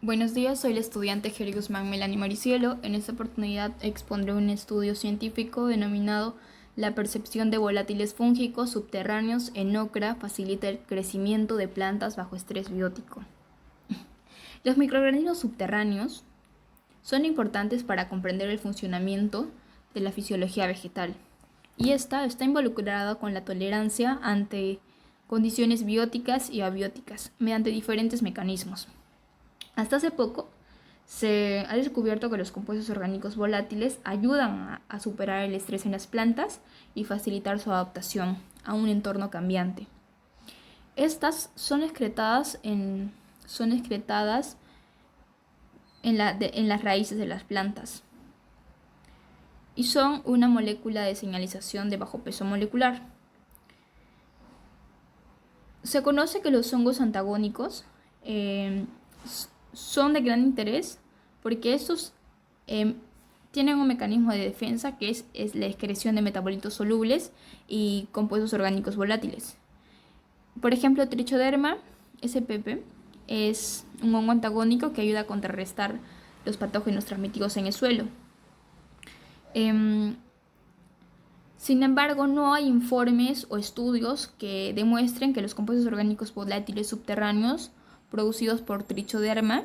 Buenos días, soy la estudiante Geri Guzmán Melanie Maricielo. En esta oportunidad expondré un estudio científico denominado La percepción de volátiles fúngicos subterráneos en ocra facilita el crecimiento de plantas bajo estrés biótico. Los microorganismos subterráneos son importantes para comprender el funcionamiento de la fisiología vegetal, y esta está involucrada con la tolerancia ante condiciones bióticas y abióticas mediante diferentes mecanismos. Hasta hace poco se ha descubierto que los compuestos orgánicos volátiles ayudan a superar el estrés en las plantas y facilitar su adaptación a un entorno cambiante. Estas son excretadas en las raíces de las plantas y son una molécula de señalización de bajo peso molecular. Se conoce que los hongos antagónicos son de gran interés porque estos tienen un mecanismo de defensa que es la excreción de metabolitos solubles y compuestos orgánicos volátiles. Por ejemplo, Trichoderma spp es un hongo antagónico que ayuda a contrarrestar los patógenos transmitidos en el suelo. Sin embargo, no hay informes o estudios que demuestren que los compuestos orgánicos volátiles subterráneos producidos por Trichoderma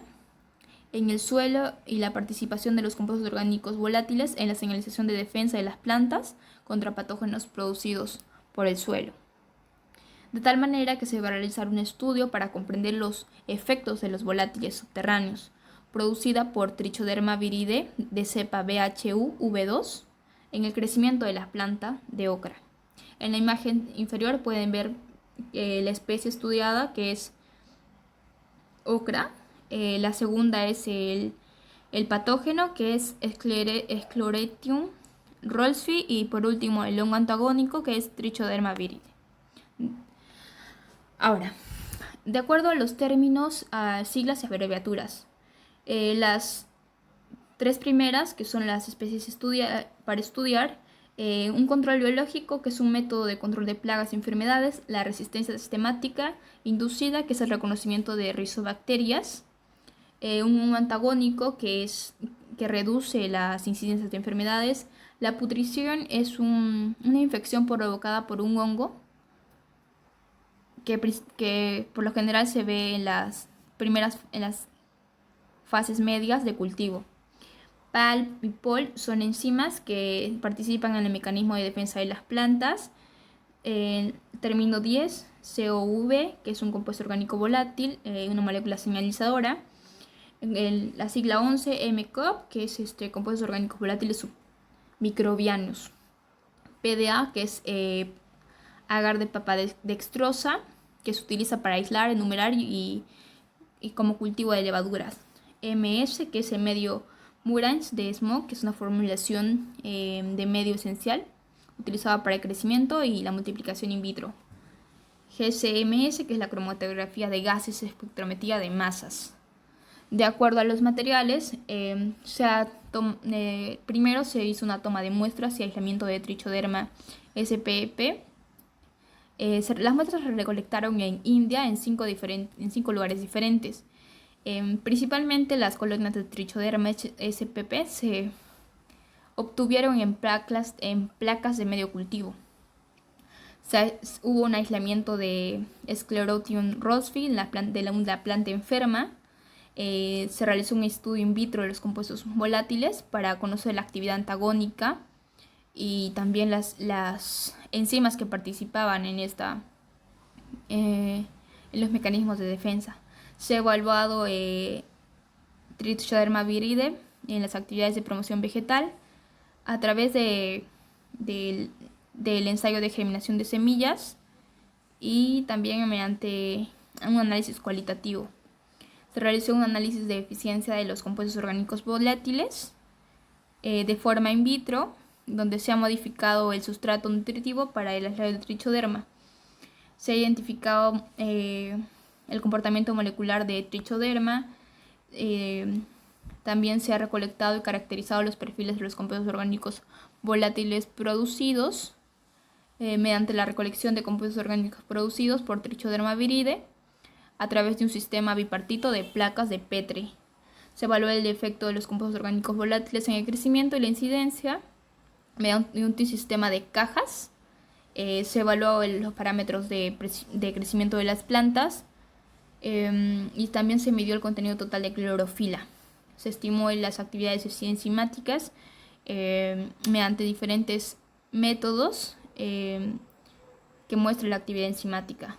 en el suelo y la participación de los compuestos orgánicos volátiles en la señalización de defensa de las plantas contra patógenos producidos por el suelo. De tal manera que se va a realizar un estudio para comprender los efectos de los volátiles subterráneos producida por Trichoderma viride de cepa BHU-V2 en el crecimiento de la planta de ocra. En la imagen inferior pueden ver la especie estudiada, que es ocra. La segunda es el patógeno, que es Sclerotium rollsii, y por último el hongo antagónico, que es Trichoderma viride. Ahora, de acuerdo a los términos, siglas y abreviaturas, las tres primeras, que son las especies para estudiar, un control biológico, que es un método de control de plagas y enfermedades, la resistencia sistemática inducida, que es el reconocimiento de rizobacterias, un hongo antagónico, que reduce las incidencias de enfermedades. La putrición es una infección provocada por un hongo que por lo general se ve en las fases medias de cultivo. PAL y POL son enzimas que participan en el mecanismo de defensa de las plantas. Término 10, COV, que es un compuesto orgánico volátil, una molécula señalizadora. La sigla 11, MCOP, que es compuestos orgánicos volátiles microbianos. PDA, que es agar de papa dextrosa, que se utiliza para aislar, enumerar y como cultivo de levaduras. MS, que es el medio Murans de smog, que es una formulación de medio esencial utilizada para el crecimiento y la multiplicación in vitro. GCMS, que es la cromatografía de gases, espectrometría de masas. De acuerdo a los materiales, primero se hizo una toma de muestras y aislamiento de Trichoderma spp. Las muestras se recolectaron en India en 5 lugares diferentes. Principalmente las colonias de Trichoderma spp se obtuvieron en placas de medio cultivo. Hubo un aislamiento de Sclerotium rollsii de la planta enferma. Se realizó un estudio in vitro de los compuestos volátiles para conocer la actividad antagónica y también las enzimas que participaban en los mecanismos de defensa. Se ha evaluado Trichoderma viride en las actividades de promoción vegetal a través del ensayo de germinación de semillas y también mediante un análisis cualitativo. Se realizó un análisis de eficiencia de los compuestos orgánicos volátiles de forma in vitro, donde se ha modificado el sustrato nutritivo para el aislado de Trichoderma. Se ha identificado el comportamiento molecular de Trichoderma. También se ha recolectado y caracterizado los perfiles de los compuestos orgánicos volátiles producidos mediante la recolección de compuestos orgánicos producidos por Trichoderma viride a través de un sistema bipartito de placas de Petri. Se evaluó el efecto de los compuestos orgánicos volátiles en el crecimiento y la incidencia mediante un sistema de cajas. Se evaluó los parámetros de crecimiento de las plantas y también se midió el contenido total de clorofila. Se estimó las actividades enzimáticas mediante diferentes métodos que muestran la actividad enzimática.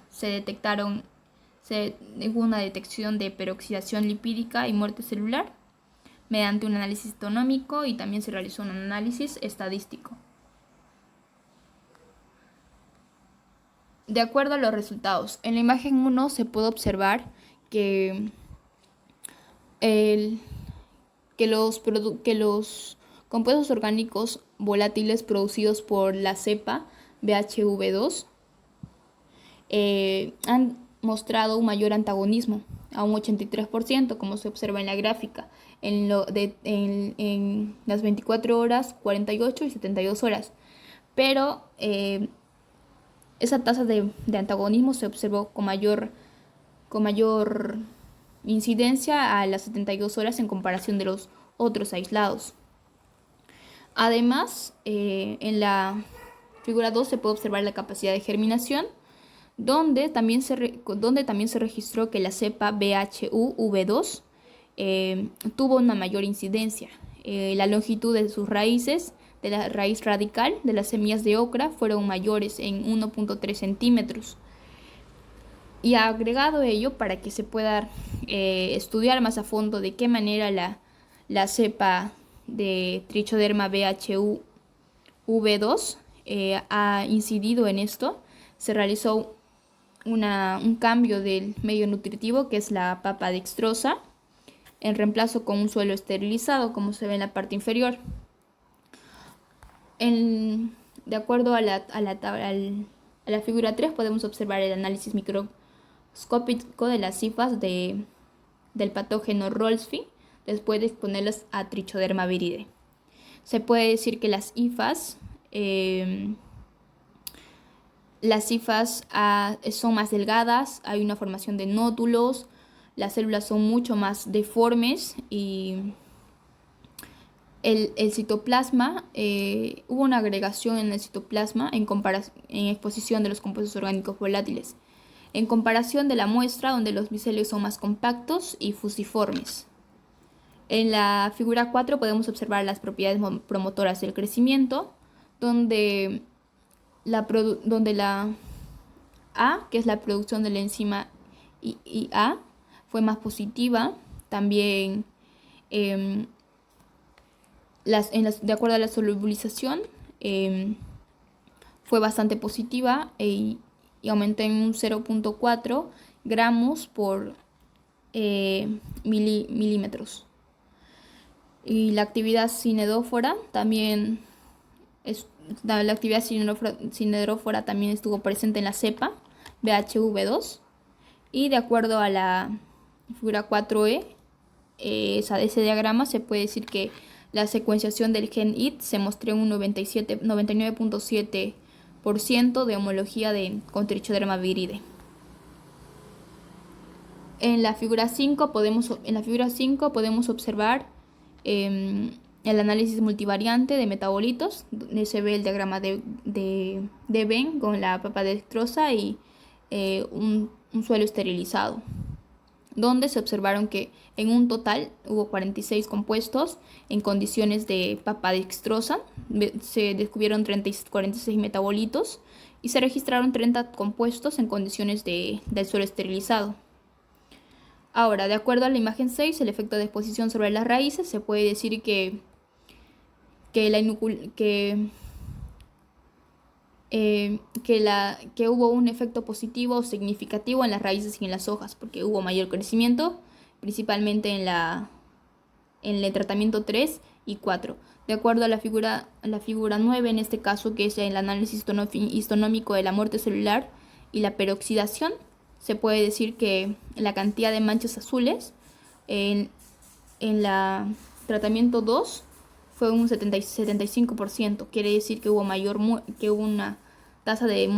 Hubo una detección de peroxidación lipídica y muerte celular mediante un análisis histonómico y también se realizó un análisis estadístico. De acuerdo a los resultados, en la imagen 1 se puede observar que los compuestos orgánicos volátiles producidos por la cepa BHV2 han mostrado un mayor antagonismo, a un 83%, como se observa en la gráfica, en las 24 horas, 48 y 72 horas. Pero esa tasa de antagonismo se observó con mayor incidencia a las 72 horas en comparación de los otros aislados. Además, en la figura 2 se puede observar la capacidad de germinación, donde también se registró que la cepa BHV2 tuvo una mayor incidencia. La longitud de sus raíces, de la raíz radical de las semillas de ocra, fueron mayores en 1.3 centímetros. Y agregado ello, para que se pueda estudiar más a fondo de qué manera la cepa de Trichoderma BHV2 ha incidido en esto, se realizó un cambio del medio nutritivo, que es la papa dextrosa, en reemplazo con un suelo esterilizado, como se ve en la parte inferior. De acuerdo a la figura 3, podemos observar el análisis microscópico de las hifas del patógeno Rolfsi después de exponerlas a Trichoderma viride. Se puede decir que las hifas son más delgadas, hay una formación de nódulos, las células son mucho más deformes y el citoplasma, hubo una agregación en el citoplasma en exposición de los compuestos orgánicos volátiles, en comparación de la muestra donde los micelios son más compactos y fusiformes. En la figura 4 podemos observar las propiedades promotoras del crecimiento, donde la A, que es la producción de la enzima IA, fue más positiva. También de acuerdo a la solubilización fue bastante positiva y aumentó en un 0.4 gramos por milímetros. Y la actividad cinedrófora también también estuvo presente en la cepa BHV2, y de acuerdo a la figura 4E, ese diagrama, se puede decir que la secuenciación del gen IT se mostró en un 99.7% de homología con Trichoderma viride. En la figura 5 podemos observar el análisis multivariante de metabolitos, donde se ve el diagrama de Venn con la papa dextrosa y un suelo esterilizado, donde se observaron que en un total hubo 46 compuestos en condiciones de papa dextrosa, se descubrieron 46 metabolitos y se registraron 30 compuestos en condiciones del suelo esterilizado. Ahora, de acuerdo a la imagen 6, el efecto de exposición sobre las raíces, se puede decir que hubo un efecto positivo o significativo en las raíces y en las hojas, porque hubo mayor crecimiento, principalmente en el tratamiento 3 y 4. De acuerdo a la figura 9, en este caso, que es el análisis histonómico de la muerte celular y la peroxidación, se puede decir que la cantidad de manchas azules en la tratamiento 2 fue un 75%. Quiere decir que hubo una tasa de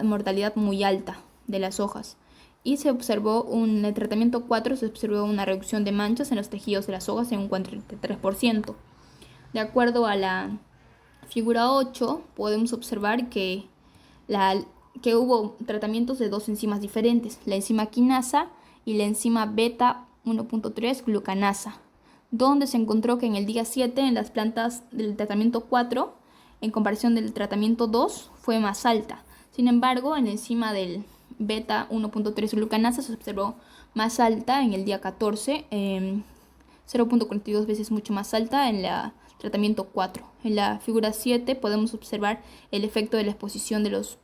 mortalidad muy alta de las hojas. y en el tratamiento 4 se observó una reducción de manchas en los tejidos de las hojas en un 43%. De acuerdo a la figura 8, podemos observar que hubo tratamientos de dos enzimas diferentes, la enzima quinasa y la enzima beta 1.3 glucanasa, donde se encontró que en el día 7 en las plantas del tratamiento 4, en comparación del tratamiento 2, fue más alta. Sin embargo, en la enzima del beta 1.3 glucanasa se observó más alta en el día 14, 0.42 veces mucho más alta en la tratamiento 4. En la figura 7 podemos observar el efecto de la exposición de los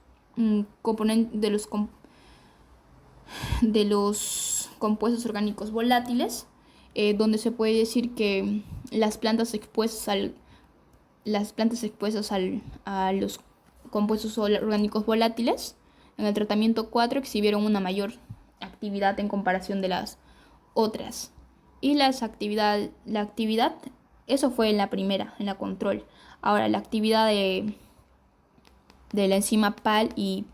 compuestos orgánicos volátiles, donde se puede decir que las plantas expuestas a los compuestos orgánicos volátiles en el tratamiento 4 exhibieron una mayor actividad en comparación de las otras. Y la actividad, eso fue en la primera, en la control. Ahora, la actividad de la enzima PAL y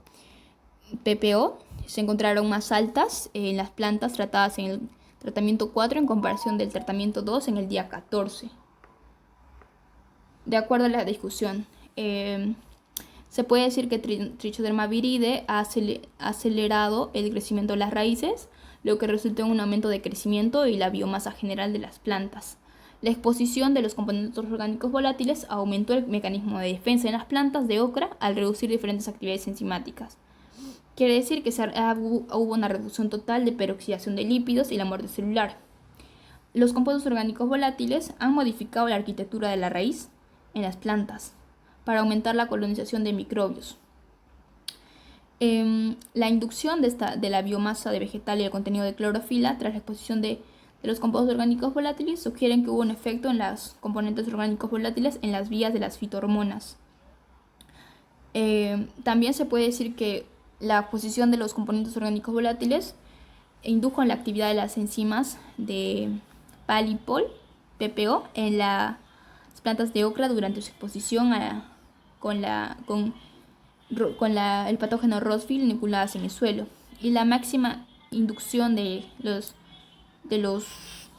PPO se encontraron más altas en las plantas tratadas en el tratamiento 4 en comparación del tratamiento 2 en el día 14. De acuerdo a la discusión, se puede decir que Trichoderma viride ha acelerado el crecimiento de las raíces, lo que resultó en un aumento de crecimiento y la biomasa general de las plantas. La exposición de los componentes orgánicos volátiles aumentó el mecanismo de defensa en las plantas de ocra al reducir diferentes actividades enzimáticas. Quiere decir que hubo una reducción total de peroxidación de lípidos y la muerte celular. Los compuestos orgánicos volátiles han modificado la arquitectura de la raíz en las plantas para aumentar la colonización de microbios. La inducción de la biomasa de vegetal y el contenido de clorofila tras la exposición de los compuestos orgánicos volátiles sugieren que hubo un efecto en los componentes orgánicos volátiles en las vías de las fitohormonas. También se puede decir que la exposición de los componentes orgánicos volátiles indujo en la actividad de las enzimas de PAL y PPO en las plantas de ocra durante su exposición con el patógeno Rosville inoculadas en el suelo. Y la máxima inducción de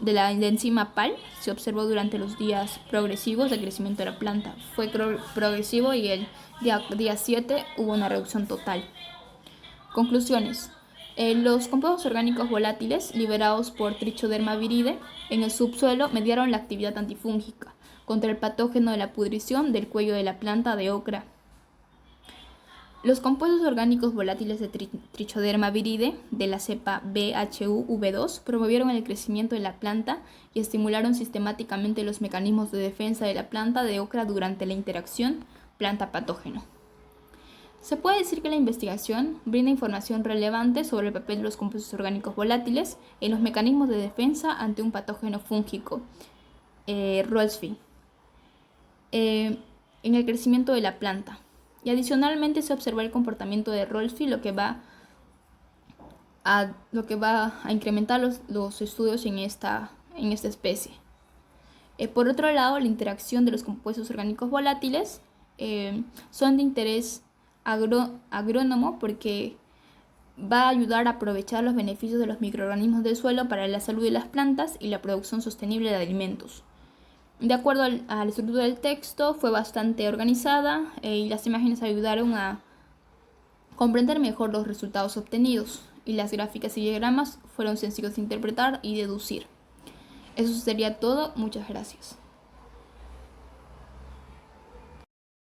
la enzima PAL se observó durante los días progresivos de crecimiento de la planta. Fue progresivo y el día 7 hubo una reducción total. Conclusiones. Los compuestos orgánicos volátiles liberados por Trichoderma viride en el subsuelo mediaron la actividad antifúngica contra el patógeno de la pudrición del cuello de la planta de ocra. Los compuestos orgánicos volátiles de Trichoderma viride de la cepa BHUV2 promovieron el crecimiento de la planta y estimularon sistemáticamente los mecanismos de defensa de la planta de ocra durante la interacción planta-patógeno. Se puede decir que la investigación brinda información relevante sobre el papel de los compuestos orgánicos volátiles en los mecanismos de defensa ante un patógeno fúngico, Rosville, en el crecimiento de la planta. Y adicionalmente se observa el comportamiento de Rosville, lo que va a incrementar los estudios en esta especie. Por otro lado, la interacción de los compuestos orgánicos volátiles son de interés agrónomo porque va a ayudar a aprovechar los beneficios de los microorganismos del suelo para la salud de las plantas y la producción sostenible de alimentos. De acuerdo a la estructura del texto, fue bastante organizada y las imágenes ayudaron a comprender mejor los resultados obtenidos, y las gráficas y diagramas fueron sencillos de interpretar y deducir. Eso sería todo. Muchas gracias.